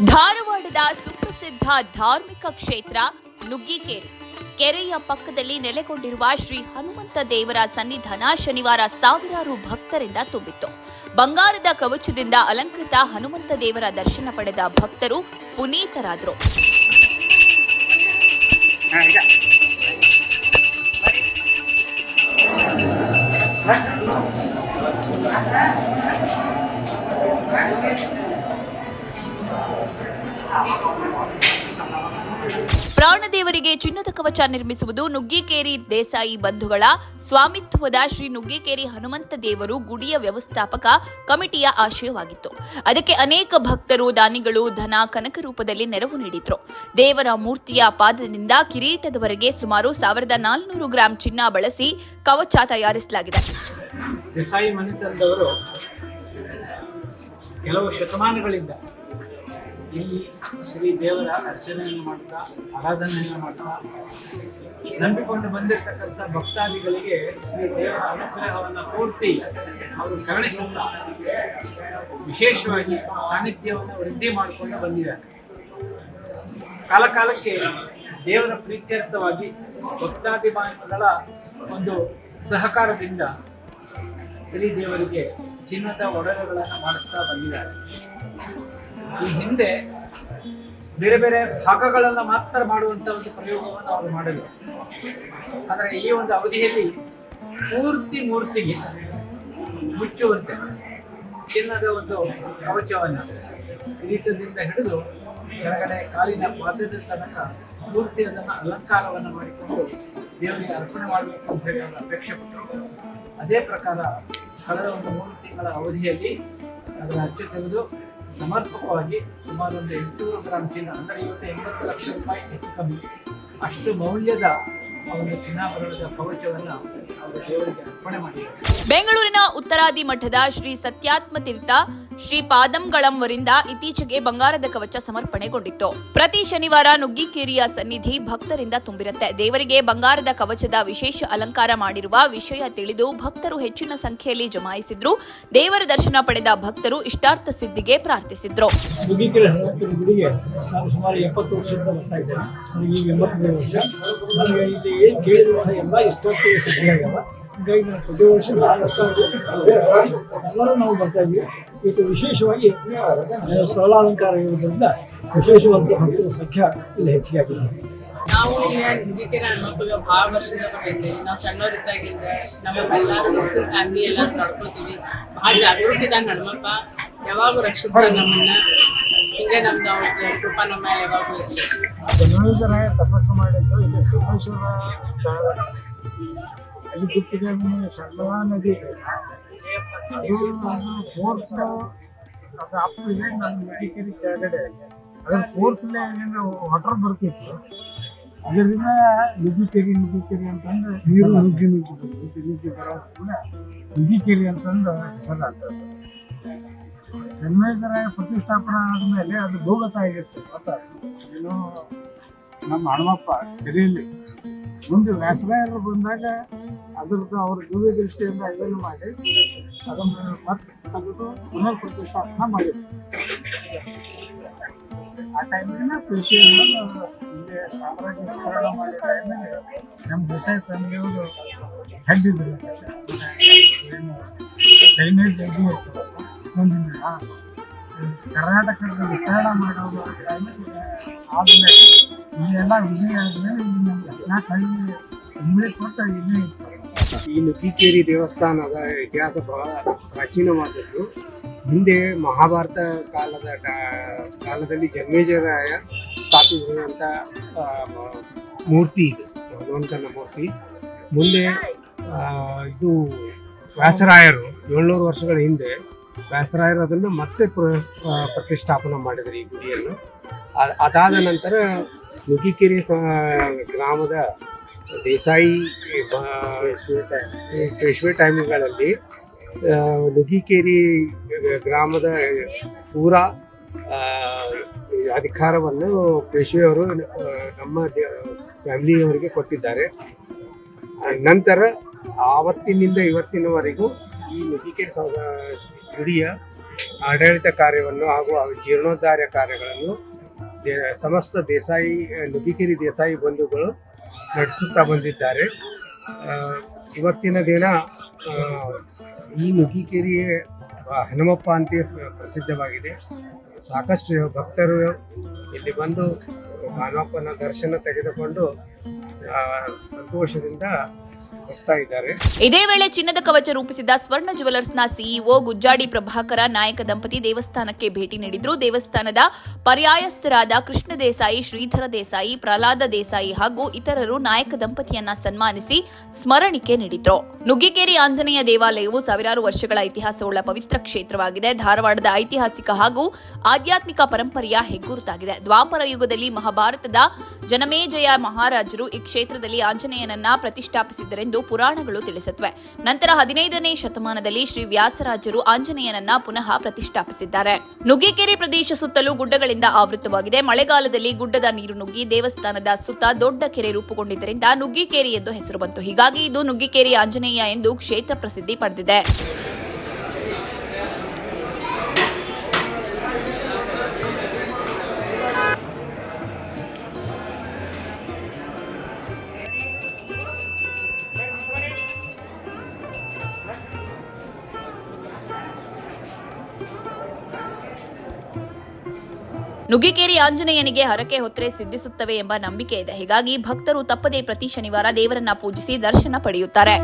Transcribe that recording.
ಧಾರವಾಡದ ಸುಪ್ರಸಿದ್ಧ ಧಾರ್ಮಿಕ ಕ್ಷೇತ್ರ ನುಗ್ಗಿಕೇರಿ ಕೆರೆಯ ಪಕ್ಕದಲ್ಲಿ ನೆಲೆಗೊಂಡಿರುವ ಶ್ರೀ ಹನುಮಂತ ದೇವರ ಸನ್ನಿಧಾನ ಶನಿವಾರ ಸಾವಿರಾರು ಭಕ್ತರಿಂದ ತುಂಬಿತ್ತು. ಬಂಗಾರದ ಕವಚದಿಂದ ಅಲಂಕೃತ ಹನುಮಂತ ದೇವರ ದರ್ಶನ ಪಡೆದ ಭಕ್ತರು ಪುನೀತರಾದರು. ಪ್ರಾಣದೇವರಿಗೆ ಚಿನ್ನದ ಕವಚ ನಿರ್ಮಿಸುವುದು ನುಗ್ಗಿಕೇರಿ ದೇಸಾಯಿ ಬಂಧುಗಳ ಸ್ವಾಮಿತ್ವದ ಶ್ರೀ ನುಗ್ಗಿಕೇರಿ ಹನುಮಂತ ದೇವರು ಗುಡಿಯ ವ್ಯವಸ್ಥಾಪಕ ಕಮಿಟಿಯ ಆಶಯವಾಗಿತ್ತು. ಅದಕ್ಕೆ ಅನೇಕ ಭಕ್ತರು ದಾನಿಗಳು ಧನ ಕನಕ ರೂಪದಲ್ಲಿ ನೆರವು ನೀಡಿದ್ರು. ದೇವರ ಮೂರ್ತಿಯ ಪಾದದಿಂದ ಕಿರೀಟದವರೆಗೆ ಸುಮಾರು 1400 ಗ್ರಾಂ ಚಿನ್ನ ಬಳಸಿ ಕವಚ ತಯಾರಿಸಲಾಗಿದೆ. ದೇಸಾಯಿ ಮನೆತನದವರು ಕೆಲವು ಶತಮಾನಗಳಿಂದ ಇಲ್ಲಿ ಶ್ರೀ ದೇವರ ಅರ್ಚನೆಯನ್ನು ಮಾಡ್ತಾ ಆರಾಧನೆಯನ್ನು ಮಾಡ್ತಾ ನಂಬಿಕೊಂಡು ಬಂದಿರತಕ್ಕಂಥ ಭಕ್ತಾದಿಗಳಿಗೆ ಶ್ರೀ ದೇವರ ಅನುಗ್ರಹವನ್ನು ಪೂರ್ತಿ ಅವರು ಕರುಣಿಸುತ್ತಾ ವಿಶೇಷವಾಗಿ ಸಾನ್ನಿಧ್ಯವನ್ನು ವೃದ್ಧಿ ಮಾಡಿಕೊಂಡು ಬಂದಿದ್ದಾರೆ. ಕಾಲಕಾಲಕ್ಕೆ ದೇವರ ಪ್ರೀತ್ಯರ್ಥವಾಗಿ ಭಕ್ತಾಭಿಮಾನಿಗಳ ಒಂದು ಸಹಕಾರದಿಂದ ಶ್ರೀ ದೇವರಿಗೆ ಚಿನ್ನದ ಒಡವೆಗಳನ್ನು ಮಾಡಿಸ್ತಾ ಬಂದಿದ್ದಾರೆ. ಈ ಹಿಂದೆ ಬೇರೆ ಬೇರೆ ಭಾಗಗಳನ್ನು ಮಾತ್ರ ಮಾಡುವಂಥ ಒಂದು ಪ್ರಯೋಗವನ್ನು ಅವರು ಮಾಡಲು, ಆದರೆ ಈ ಒಂದು ಅವಧಿಯಲ್ಲಿ ಪೂರ್ತಿ ಮೂರ್ತಿಗೆ ಮುಚ್ಚುವಂತೆ ಚಿನ್ನದ ಒಂದು ಕವಚವನ್ನು ಕಿರೀಟದಿಂದ ಹಿಡಿದು ಕೆಳಗಡೆ ಕಾಲಿನ ಪಾದದ ತನಕ ಪೂರ್ತಿ ಅದನ್ನು ಅಲಂಕಾರವನ್ನು ಮಾಡಿಕೊಂಡು ದೇವರಿಗೆ ಅರ್ಪಣೆ ಮಾಡಬೇಕು ಅಂತ ಹೇಳಿ ಅವರು ಅಪೇಕ್ಷೆ ಪಟ್ಟರು. ಅದೇ ಪ್ರಕಾರ ಕಳೆದ ಒಂದು 3 ತಿಂಗಳ ಅವಧಿಯಲ್ಲಿ ಅದರ ಅಚ್ಚು ತೆಗೆದು ಸಮರ್ಪಕವಾಗಿ ಸುಮಾರು ಒಂದು 800 ಗ್ರಾಂ ಚಿನ್ನ, ಅಂದರೆ ಇವತ್ತು 80 ಲಕ್ಷ ರೂಪಾಯಿ ಹೆಚ್ಚು ಕಮ್ಮಿ ಅಷ್ಟು ಮೌಲ್ಯದ ಒಂದು ಚಿನ್ನಾಭರಣದ ಕವಚವನ್ನು ಅವರು ದೇವರಿಗೆ ಅರ್ಪಣೆ ಮಾಡಿದ್ದಾರೆ. ಬೆಂಗಳೂರಿನ ಉತ್ತರಾದಿ ಮಠದ ಶ್ರೀ ಸತ್ಯಾತ್ಮ ತೀರ್ಥ ಶ್ರೀ ಪಾದಂಗಳಂವರಿಂದ ಇತ್ತೀಚೆಗೆ ಬಂಗಾರದ ಕವಚ ಸಮರ್ಪಣೆಗೊಂಡಿತ್ತು. ಪ್ರತಿ ಶನಿವಾರ ನುಗ್ಗಿಕೇರಿಯ ಸನ್ನಿಧಿ ಭಕ್ತರಿಂದ ತುಂಬಿರುತ್ತೆ. ದೇವರಿಗೆ ಬಂಗಾರದ ಕವಚದ ವಿಶೇಷ ಅಲಂಕಾರ ಮಾಡಿರುವ ವಿಷಯ ತಿಳಿದು ಭಕ್ತರು ಹೆಚ್ಚಿನ ಸಂಖ್ಯೆಯಲ್ಲಿ ಜಮಾಯಿಸಿದ್ರು. ದೇವರ ದರ್ಶನ ಪಡೆದ ಭಕ್ತರು ಇಷ್ಟಾರ್ಥ ಸಿದ್ಧಿಗೆ ಪ್ರಾರ್ಥಿಸಿದ್ರು. ನುಗ್ಗಿಕೇರಿ ಹನುಮಂತನ ಗುಡಿಗೆ ನಾನು ಸುಮಾರು 70 ವರ್ಷದಿಂದ ಬರ್ತಾ ಇದ್ದೇನೆ. ನನಗೆ ಈಗ 83 ವರ್ಷ. ನನಗೆ ಇಲ್ಲಿ ಏನು ಕೇಳಿರುವಂಥ ಎಲ್ಲ ಇಷ್ಟಾರ್ಥ ಸಿದ್ಧಿಯಾಗಲ್ಲ. ಹೀಗಾಗಿ ನಾನು ಪ್ರತಿ ವರ್ಷ ಎಲ್ಲರೂ ನಾವು ಬರ್ತಾ ಇದ್ವಿ. ಇದು ವಿಶೇಷವಾಗಿ ಸ್ಥಳಾಲಂಕಾರ ಇರುವುದರಿಂದ ವಿಶೇಷವಾದ ಭಕ್ತರ ಸಂಖ್ಯೆ ಇಲ್ಲಿ ಹೆಚ್ಚಿಗೆ ಆಗಿದೆ. ನಾವು ಇಲ್ಲಿ ನುಗ್ಗಿಕೇರಿ ಹನುಮಪ್ಪಗೆ ಭಾಳ ವರ್ಷದಿಂದ ಬರ್ತಿದ್ವಿ. ನಾವು ಸಣ್ಣವರಿದ್ದಾಗಿಂದ ನಮ್ಮೆಲ್ಲರೂ ಫ್ಯಾಮಿಲಿ ಎಲ್ಲ ನಡ್ಕೊತೀವಿ. ಭಾಳ ಜಾಗೃತಿ ಇದ್ದಂಗೆ ಹನುಮಪ್ಪ ಯಾವಾಗೂ ರಕ್ಷಿಸ್ತಾರೆ ನಮ್ಮನ್ನ. ಹಿಂಗೆ ನಮ್ದು ಅವ್ರ ಕೃಪಾ ನಮ್ಮ ಮೇಲೆ ಯಾವಾಗೂ ಇರ್ತದೆ. ಜನ್ಮೇಜರಾಯ ತಪಸ್ಸು ಮಾಡಿದ್ದು ಇಲ್ಲಿ ಸೋಮೇಶ್ವರ ಸ್ಥಳ. ಅಲ್ಲಿ ಗುಪ್ಪಿಗೆ ಸಣ್ಣ ನದಿ ಅದು ಫೋರ್ಸ್ ಅದು ಅಪ್ಪಿದೆ. ನಮ್ಮ ನುಗ್ಗಿಕೇರಿ ಕೆಳಗಡೆ ಅದ್ರ ಫೋರ್ಸ್ಲೇ ಏನು ವಾಟರ್ ಬರ್ತಿತ್ತು. ಇದರಿಂದ ನುಗ್ಗಿಕೇರಿ ಅಂತಂದ್ರೆ ನೀರು ನುಗ್ಗಿ ಬರೋ ಕೂಡ ನುಗ್ಗಿಕೇರಿ ಅಂತಂದು ಹೆಸರಾಗ್ತದೆ. ಜನ್ಮೇಜರಾಯ ಪ್ರತಿಷ್ಠಾಪನಾ ಆದಮೇಲೆ ಅದು ಭೂಗತ ಆಗಿತ್ತು. ಏನು ನಮ್ಮ ಹನುಮಪ್ಪ ಕೆರೆಯಲ್ಲಿ ಮುಂದೆ ವ್ಯಾಸರಾಯರು ಬಂದಾಗ ಅದ್ರದ್ದು ಅವ್ರ ದಿವ್ಯ ದೃಷ್ಟಿಯಿಂದ ಇದನ್ನು ಮಾಡಿ ಅದನ್ನು ಮತ್ತೆ ತೆಗೆದು ಪುನರ್ ಪ್ರತಿಷ್ಠಾಪನೆ ಮಾಡಿದ್ರು. ಆ ಟೈಮಿನ ಪೇಶಿಯನ್ನು ಇಲ್ಲಿ ಸಾಮ್ರಾಜ್ಯ ವಿಸ್ತರಣ ಮಾಡಿದ ಟೈಮಿಗೆ ನಮ್ಮ ದೇಸಾಯಿ ಫ್ಯಾಮಿಲಿಯವರು ಹೆಡ್ಡಿದ್ರು. ಏನು ಸೈನ್ಯ ಜಗ್ಗಿ ಇರ್ತದೆ ಮುಂದಿನ ಕರ್ನಾಟಕದ ವಿಸ್ತರಣೆ ಮಾಡೋದು ಟೈಮಿಗೆ ಆದಮೇಲೆ ಇಲ್ಲೆಲ್ಲ ವಿಜಯ ಆದಮೇಲೆ ಇಲ್ಲಿ ನಮ್ಗೆ 14 ಹಳ್ಳಿ ಉಂಬಳಿ ಕೊಟ್ಟು ಇಲ್ಲೇ ಇತ್ತು. ಈ ನುಗ್ಗಿಕೇರಿ ದೇವಸ್ಥಾನದ ಇತಿಹಾಸ ಬಹಳ ಪ್ರಾಚೀನವಾದದ್ದು. ಹಿಂದೆ ಮಹಾಭಾರತ ಕಾಲದಲ್ಲಿ ಜನ್ಮೇಜರಾಯ ಸ್ಥಾಪಿಸಿದಂಥ ಮೂರ್ತಿ ಇದು, ಭಗವಂತನ ಮೂರ್ತಿ. ಮುಂದೆ ಇದು ವ್ಯಾಸರಾಯರು 700 ವರ್ಷಗಳ ಹಿಂದೆ ವ್ಯಾಸರಾಯರು ಅದನ್ನು ಮತ್ತೆ ಪ್ರತಿಷ್ಠಾಪನೆ ಮಾಡಿದರು ಈ ಗುಡಿಯನ್ನು. ಅದಾದ ನಂತರ ನುಗ್ಗಿಕೇರಿ ಗ್ರಾಮದ ದೇಸಾಯಿ ಪೇಶ್ವೆ ಟೈಮ್ಗಳಲ್ಲಿ ನುಗ್ಗಿಕೇರಿ ಗ್ರಾಮದ ಪೂರಾ ಅಧಿಕಾರವನ್ನು ಪೇಶ್ವೆಯವರು ನಮ್ಮ ಫ್ಯಾಮಿಲಿಯವರಿಗೆ ಕೊಟ್ಟಿದ್ದಾರೆ. ನಂತರ ಆವತ್ತಿನಿಂದ ಇವತ್ತಿನವರೆಗೂ ಈ ನುಗ್ಗಿಕೇರಿ ಗುಡಿಯ ಆಡಳಿತ ಕಾರ್ಯವನ್ನು ಹಾಗೂ ಜೀರ್ಣೋದ್ಧಾರ ಕಾರ್ಯಗಳನ್ನು ಸಮಸ್ತ ನುಗ್ಗಿಕೇರಿ ದೇಸಾಯಿ ಬಂಧುಗಳು ನಡೆಸುತ್ತಾ ಬಂದಿದ್ದಾರೆ. ಇವತ್ತಿನ ದಿನ ಈ ನುಗ್ಗಿಕೇರಿ ಹನುಮಪ್ಪ ಅಂತ ಪ್ರಸಿದ್ಧವಾಗಿದೆ. ಸಾಕಷ್ಟು ಭಕ್ತರು ಇಲ್ಲಿ ಬಂದು ಹನುಮಪ್ಪನ ದರ್ಶನ ತೆಗೆದುಕೊಂಡು ಸಂತೋಷದಿಂದ ಹೋಗ್ತಾ ಇದ್ದಾರೆ. ಇದೇ ವೇಳೆ ಚಿನ್ನದ ಕವಚ ರೂಪಿಸಿದ ಸ್ವರ್ಣ ಜುವೆಲರ್ಸ್ನ ಸಿಇಒ ಗುಜ್ಜಾಡಿ ಪ್ರಭಾಕರ ನಾಯಕ ದಂಪತಿ ದೇವಸ್ಥಾನಕ್ಕೆ ಭೇಟಿ ನೀಡಿದ್ರು. ದೇವಸ್ಥಾನದ ಪರ್ಯಾಯಸ್ಥರಾದ ಕೃಷ್ಣ ದೇಸಾಯಿ, ಶ್ರೀಧರ ದೇಸಾಯಿ, ಪ್ರಹ್ಲಾದ ದೇಸಾಯಿ ಹಾಗೂ ಇತರರು ನಾಯಕ ದಂಪತಿಯನ್ನ ಸನ್ಮಾನಿಸಿ ಸ್ಮರಣಿಕೆ ನೀಡಿದ್ರು. ನುಗ್ಗಿಕೇರಿ ಆಂಜನೇಯ ದೇವಾಲಯವು ಸಾವಿರಾರು ವರ್ಷಗಳ ಇತಿಹಾಸವುಳ್ಳ ಪವಿತ್ರ ಕ್ಷೇತ್ರವಾಗಿದೆ. ಧಾರವಾಡದ ಐತಿಹಾಸಿಕ ಹಾಗೂ ಆಧ್ಯಾತ್ಮಿಕ ಪರಂಪರೆಯ ಹೆಗ್ಗುರುತಾಗಿದೆ. ದ್ವಾಪರ ಯುಗದಲ್ಲಿ ಮಹಾಭಾರತದ ಜನಮೇಜಯ ಮಹಾರಾಜರು ಈ ಕ್ಷೇತ್ರದಲ್ಲಿ ಆಂಜನೇಯನನ್ನ ಪ್ರತಿಷ್ಠಾಪಿಸಿದ್ದರೆಂದು ಪುರಾಣಗಳು ತಿಳಿಸುತ್ತವೆ. ನಂತರ 15ನೇ ಶತಮಾನದಲ್ಲಿ ಶ್ರೀ ವ್ಯಾಸರಾಜರು ಆಂಜನೇಯನನ್ನ ಪುನಃ ಪ್ರತಿಷ್ಠಾಪಿಸಿದ್ದಾರೆ. ನುಗ್ಗಿಕೇರಿ ಪ್ರದೇಶ ಸುತ್ತಲೂ ಗುಡ್ಡಗಳಿಂದ ಆವೃತವಾಗಿದೆ. ಮಳೆಗಾಲದಲ್ಲಿ ಗುಡ್ಡದ ನೀರು ನುಗ್ಗಿ ದೇವಸ್ಥಾನದ ಸುತ್ತ ದೊಡ್ಡ ಕೆರೆ ರೂಪುಗೊಂಡಿದ್ದರಿಂದ ನುಗ್ಗಿಕೇರಿ ಎಂದು ಹೆಸರು ಬಂತು. ಹೀಗಾಗಿ ಇದು ನುಗ್ಗಿಕೇರಿ ಆಂಜನೇಯ ಎಂದು ಕ್ಷೇತ್ರ ಪ್ರಸಿದ್ಧಿ ಪಡೆದಿದೆ. ನುಗ್ಗಿಕೇರಿ ಆಂಜನೇಯನಿಗೆ ಹರಕೆ ಹೊತ್ತರೆ ಸಿದ್ಧಿಸುತ್ತವೆ ಎಂಬ ನಂಬಿಕೆ ಇದೆ. ಹೀಗಾಗಿ ಭಕ್ತರು ತಪ್ಪದೇ ಪ್ರತಿ ಶನಿವಾರ ದೇವರನ್ನ ಪೂಜಿಸಿ ದರ್ಶನ ಪಡೆಯುತ್ತಾರೆ.